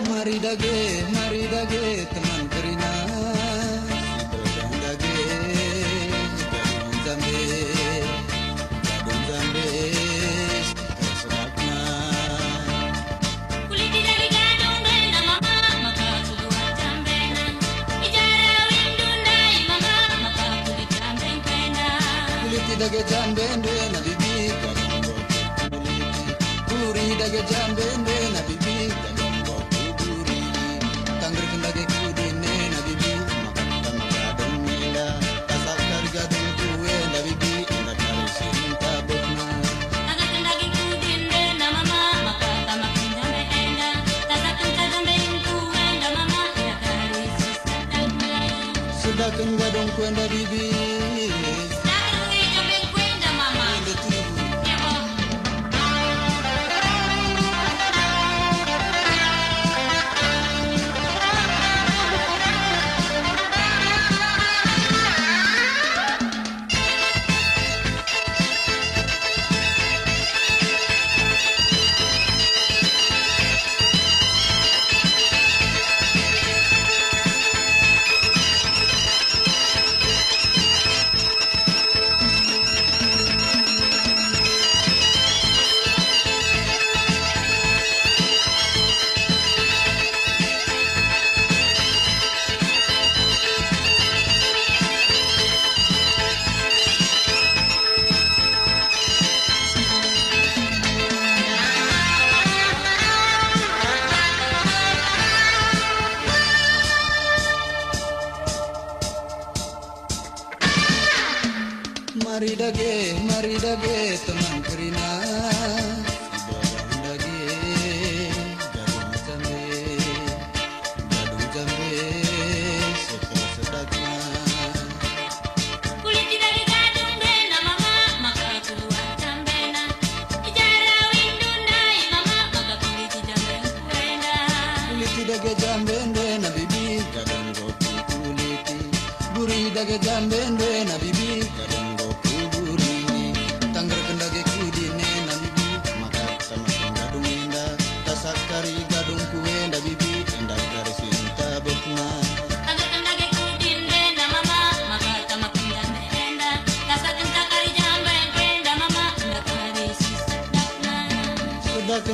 Mari dage teman kerina Gadon dage gadon zambe terserapna Kulit dari gadong dan nama maka keluar jambenan Ijara windundai mama maka kulit jambeng kena Kulit dage jambende na bibi gadon go Kuri dage jambende na bibi gadon go Tangger kendage kudine na bibi makatan gadon mila Tasak dari gadon kuwe na bibi na karisin tabokna Agak daging kudin dan nama maka tamak jambe enda Tasakan jambeng kuwe dan mama ina dari sisa dan melayu Sedangkan gadon kuwe na bibi Dari jambeng kuwe dan mama Ya oh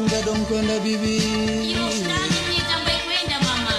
muda dong kwenda bibi. Iyo sedangin nitambai kwenda mama.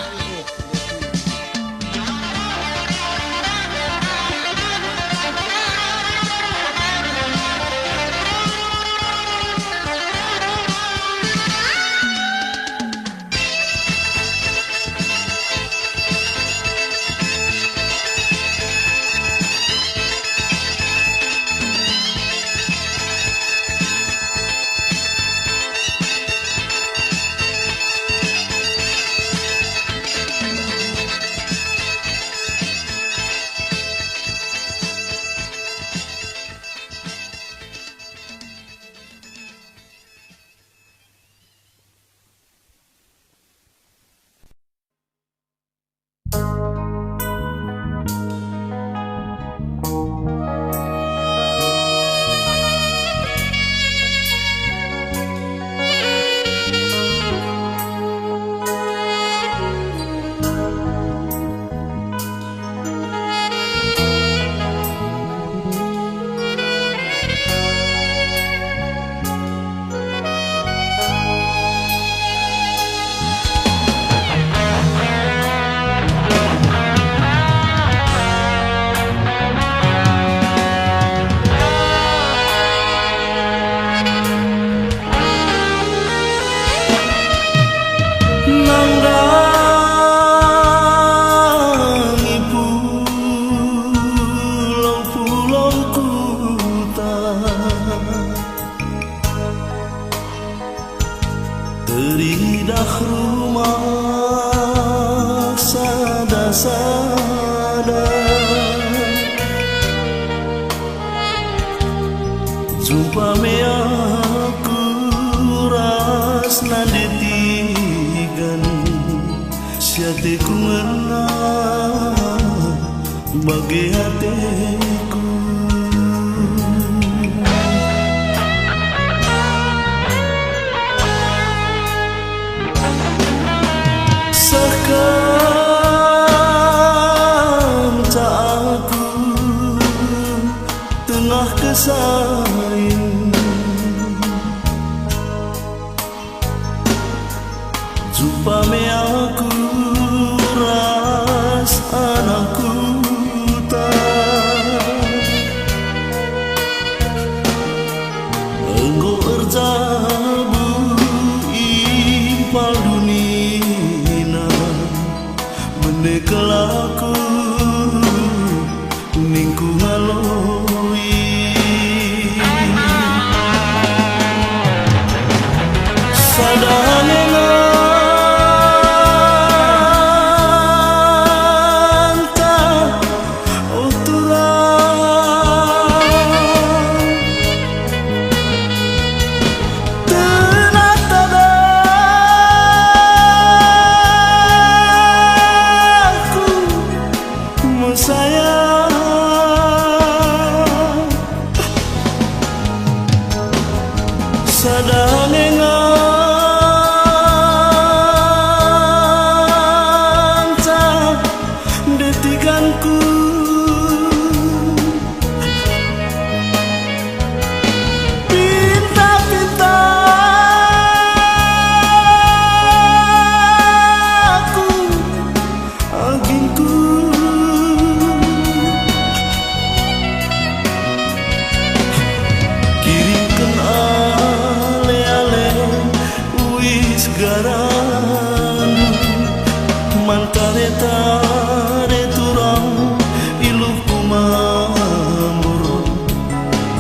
Teridah rumah sada-sada, jumpa me aku ras nadetigan siate ku ngenal bagi hatiku. Tengah kesaring jumpa me aku ras anakku enggo erjabu ipal dunina bende kelaku ningku ngaloi sadane nganta uturan tenatada aku mesayang sadane nganta detikanku pinta-pinta aku agingku kirimkan garan mantare tare turang iluh kumamur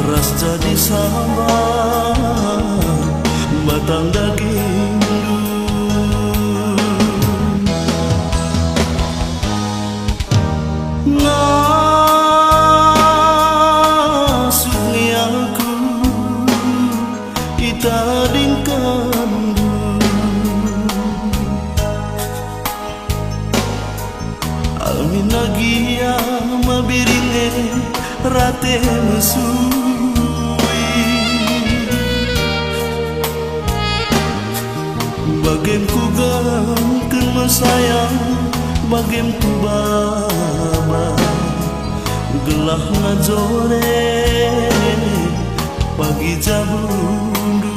ras jadi sabar batang daging ngasukni aku itadingkan alminagia mabiringe rate mesui bagem ku gangkeun mesayang bagem ku baba gelah ngajore pagi jabundu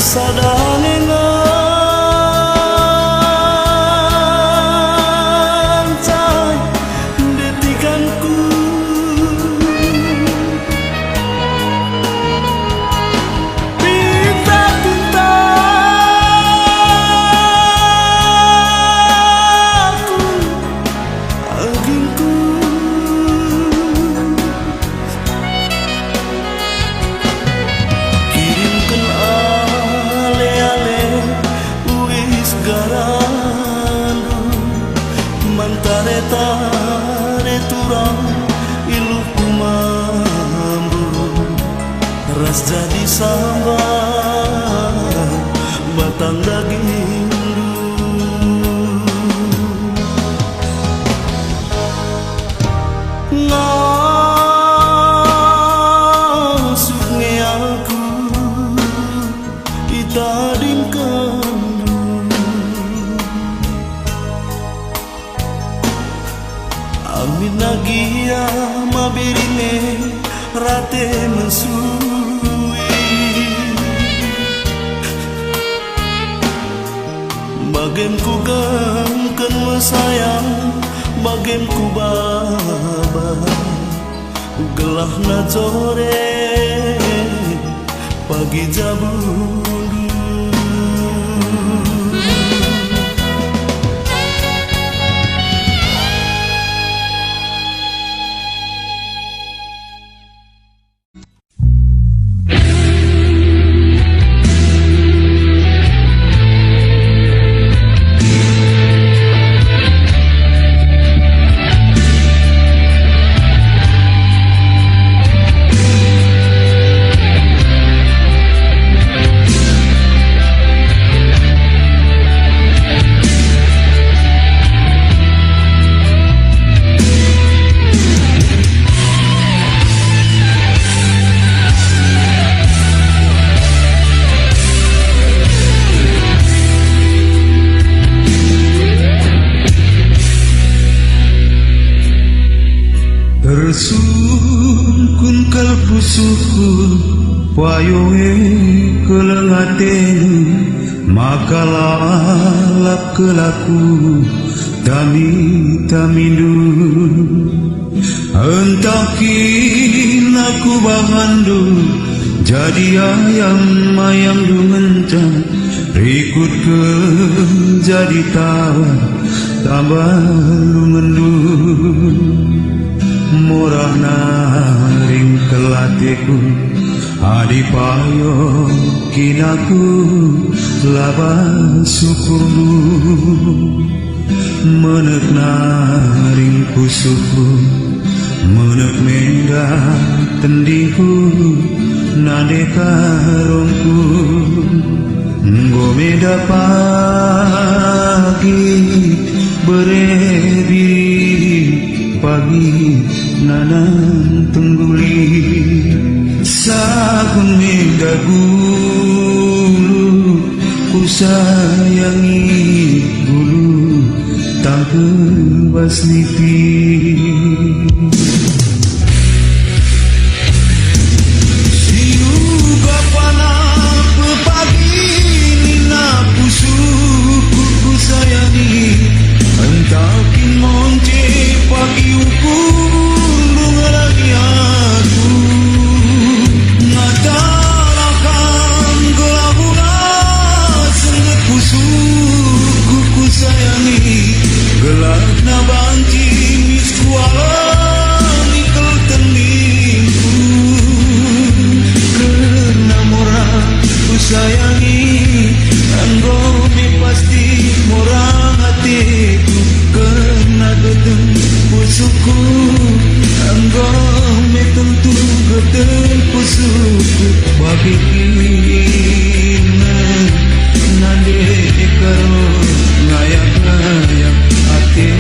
sadangengan cai detikanku pita tintaku agingku kirimkan ale-ale wis garandu mantare-tare turang ilu kumambu ras jadi sambal batang daging ngasuknya aku itadingkan amin nagia mabirine rate mesui bagem ku gangken mesayang bagem ku baba gelah na sore pagi jabundu Tersungkun kalbu sukun payunge kelengatenu maka lalap kelaku tamindu entakin aku bahandu jadi ayam dungencang rikut ke jadi tawa tambah lumendu murah naring kelatiku adipayo kinaku laba syukurmu menek naring pusuku menek menda tendingku nade karongku nggo meda pagi berebi pagi nanang tengguli sakun meda gulu ku sayangi gulu tangke basnipi siuga pana pepagi nina pusuku ku sayangi entakin monce pagi ukur mengalami aku ngatalakan gelaburan senget pusuku ku sayangi gelap na banci miskuala nikel teningku karena morang ku sayangi anggo me pasti morang hatiku karena geteng pusuku anggo me tentu geteng pusuku bagi kina nande karo ngayak-ngayak hati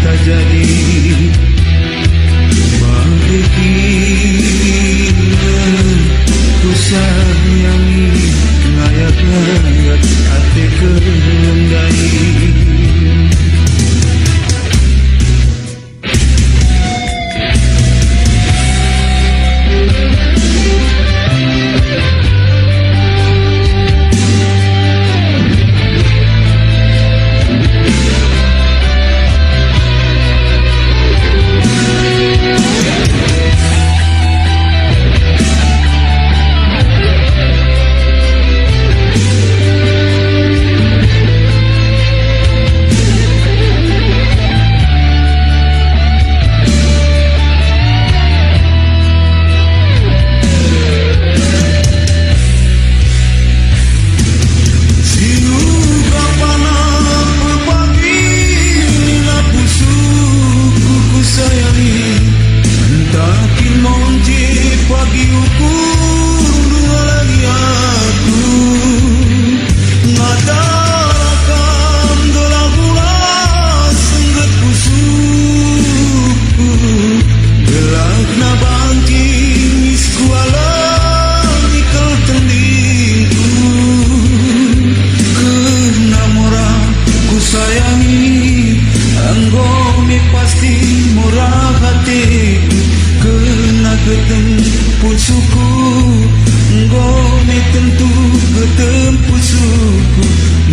tak jadi bagi kina ku sayangi ngayak-ngayak hati kerendai.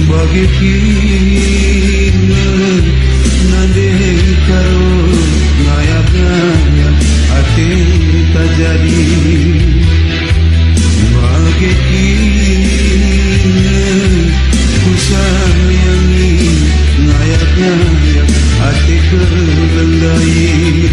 bagikina nande karo ngaya-ngaya ate tak jadi bagikina ku sayangi ngaya-ngaya ate kelengai.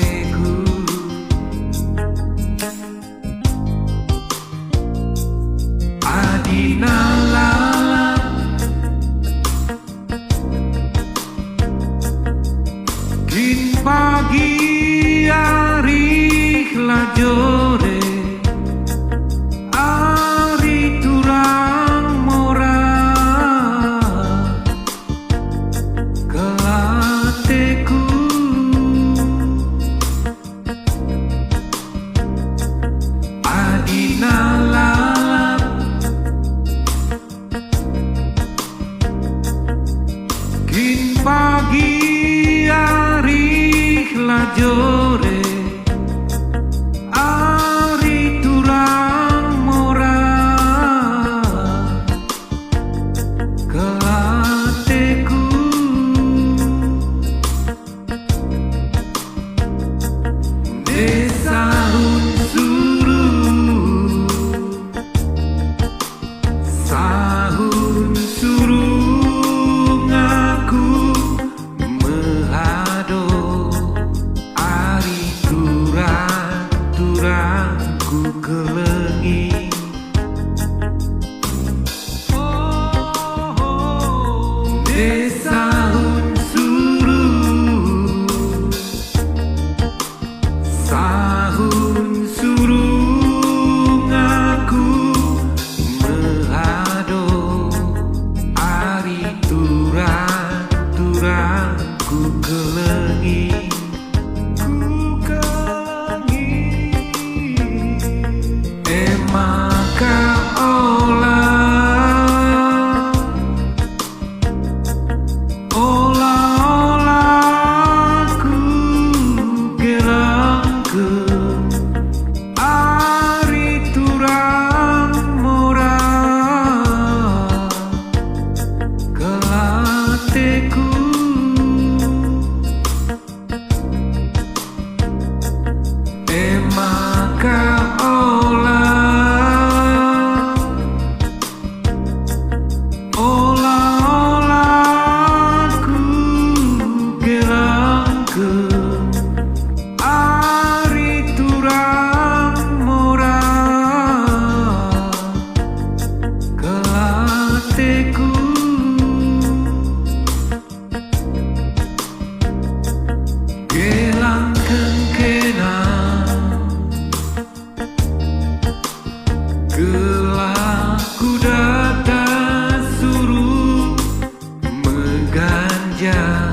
hatiku. Adina lala kin pagi hari lajore ari turang mora kelateku. Adina lalap kin pagi hari lajore ari turang mora kelateku. Desa unsuru sahun surung aku mehado ari turang-turangku kelengi. Desa unsuru sahun surung aku mehado ari turang-turangku kelengi. Ku kelengi emaka olah-olahku gelangkeun ari turang mora kelateku. Emaka olah-olahku gelangkeun ari turang mora kelateku. Gelangkeun kenang gelaku data suruh meganja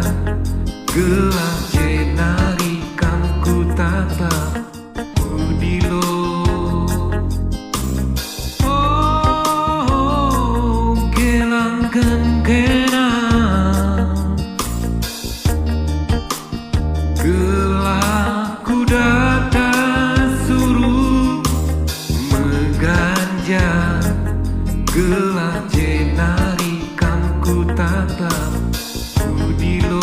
gelah jenari kang ku tatap udilo. Gelangkeun kenang gelaku data suruh meganja gelah jenari kang ku tatap udilo.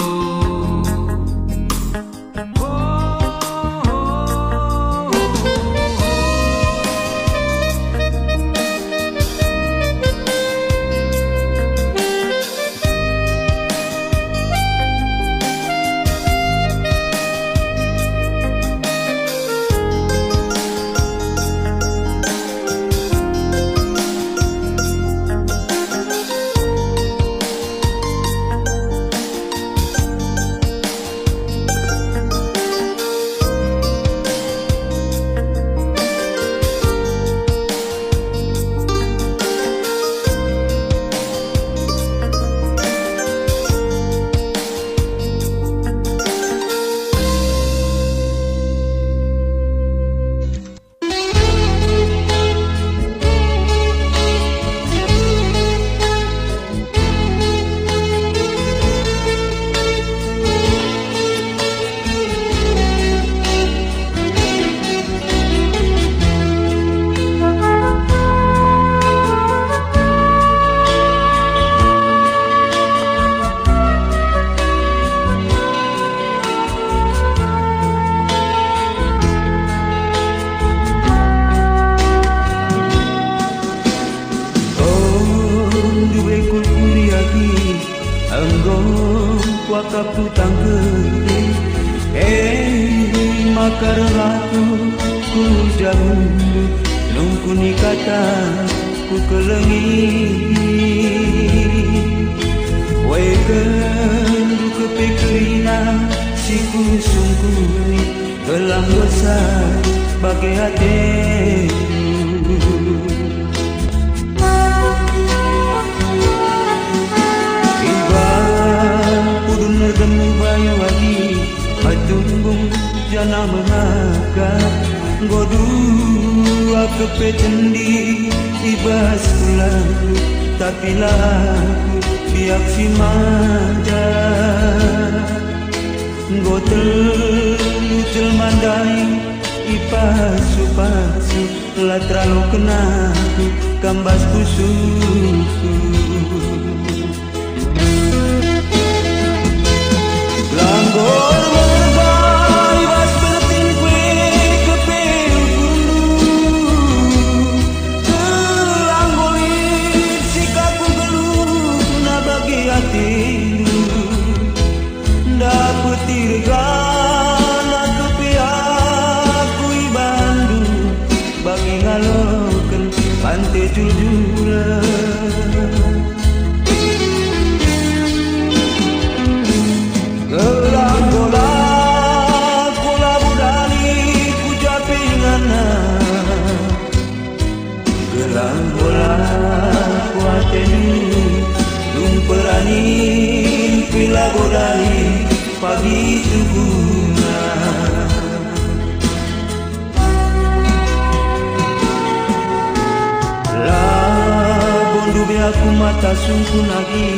Anggong wakap tutang gede makar ratu ku jauh nungkuni kata ku kelengi weken du kepikrina si ku sungkuni gelang besar bagai hatiku tiba pudun nerdemu bayu lagi Hatunggung jana mengakat Godu aku petendi Ibas pulang Tapi laku biak si manja Gotel lutel mandai Ipasu-pasu Latralo kenaku Kambas kusuku Langgor mergai bas bertin kue kepeu gulu Langgolit sikaku geluh na bagi hatimu Dapet dirgana kepiaku ibandu Bagi ngaloken pantai jujuran Gelang bola, bola budani ku japingana Gelang bola ku ateni Lumperani pila bodani pagi tuguna Lah bondu be aku mata sungku lagi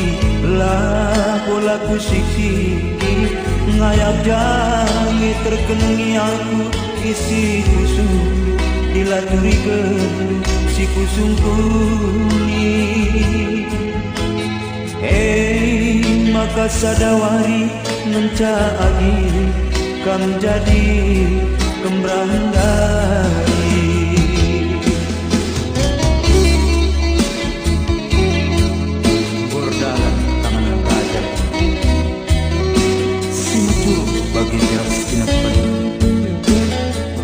Lah bola ku siksi Ngayak jangi terkenangi aku isi kusung dilaturi kedua si kusung kuni Hei maka sadawari mencaagi kam jadi kembrandari Bordalan tangan gajah bagi jelas kinat padi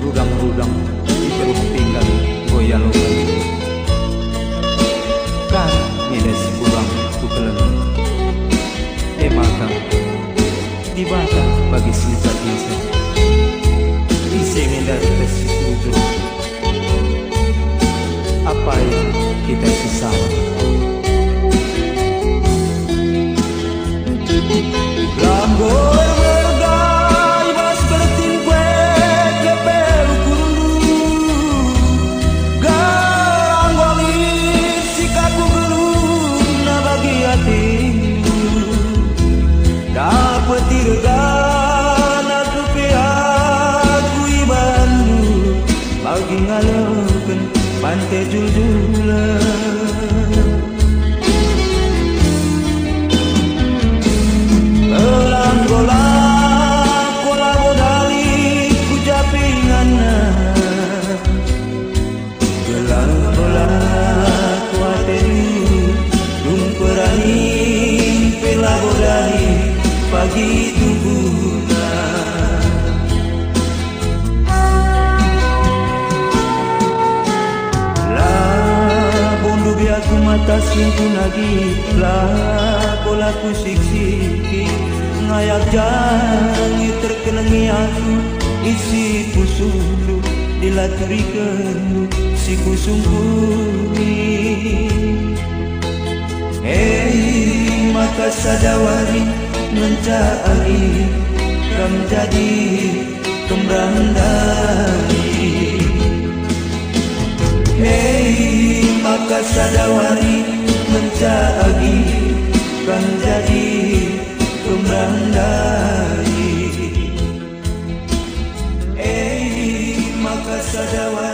Rudang-rudang iterus pinggan goyalokan Kan nyedes pulang ku kelen Emakang dibata bagi sisa-sisa Isi ngedar tesi sujur Apa yang kita sisa Langgor Dirgana kepiaku ibandu Bagi ngaloken pantai jujulan Gelang gola kola bodali ku japingana Gelang gola ku ateni Lumperani pila bodali pagi tuguna Lah bondu biaku mata sungku lagi Lah bola ku siksi Ngayak jangi terkenangi aku Isi kusulu dilaturi kenu si kusung kuni Hei maka sadawari mencari kam jadi kembrandari Hei maka sadawari mencari kam jadi kembrandari Hei maka sadawari